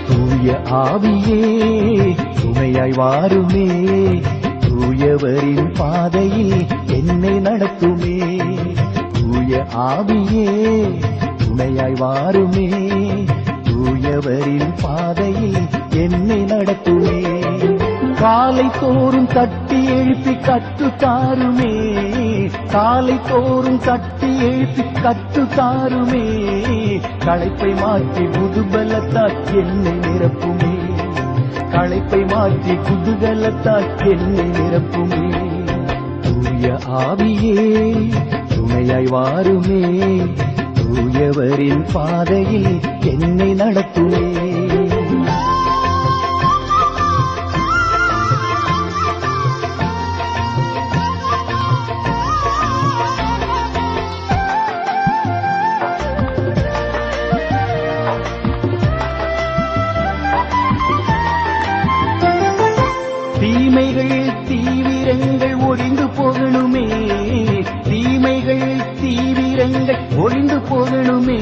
தூய ஆவியே துணையாய் வாருமே, தூயவரின் பாதையில் என்னை நடத்துமே. தூய ஆவியே துணையாய் வாருமே, தூயவரின் பாதையில் என்னை நடத்துமே. காலை தோறும் தட்டி எழுப்பி கற்றுத்தாருமே, காலை தோறும் தட்டி எழுப்பி கற்றுத்தாருமே. களைப்பை மாற்றி புதுபலத்தால் என்னை நிரப்புமே, களைப்பை மாற்றி குதூகலத்தால் என்னை நிரப்புமே. தூய ஆவியே துணையாய் வாருமே, தூயவரின் பாதையில் என்னை நடத்துமே. தீமைகள் தீவிரங்கள் ஒழிந்து போகணுமே, தீமைகள் தீவிரங்கள் ஒழிந்து போகணுமே.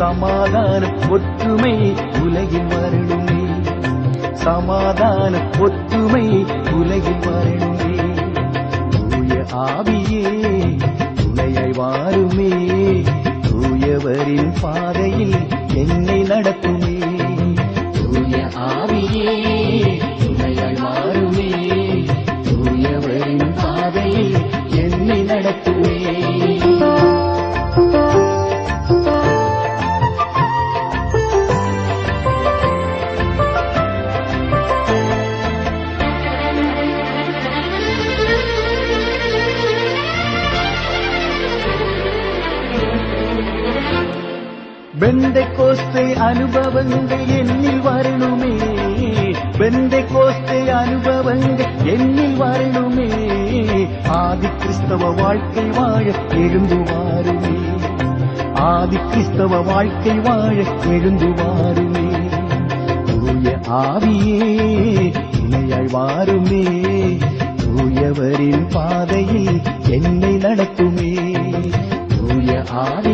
சமாதான ஒற்றுமை உலகில் வரணுமே, சமாதான ஒற்றுமை உலகில் வரணுமே. தூய ஆவியே துணையாய் வாருமே, தூயவரின் பாதையில் என்னை நடத்துமே. தூய ஆவியே துணையாய் வாருமே, தூயவரின் பாதையில் என்னை நடத்துமே. பெந்தெகோஸ்தே அனுபவங்கள் என்னில் வரணுமே, பெந்தெகோஸ்தே அனுபவங்கள் என்னில் வரணுமே. ஆதி கிறிஸ்தவ வாழ்க்கை வாழ எழுந்து வாருமே, ஆதி கிறிஸ்தவ வாழ்க்கை வாழ எழுந்து வாருமே. தூய ஆவியே துணையாய் வாருமே, தூயவரின் பாதையில் என்னை நடத்துமே. தூய ஆவி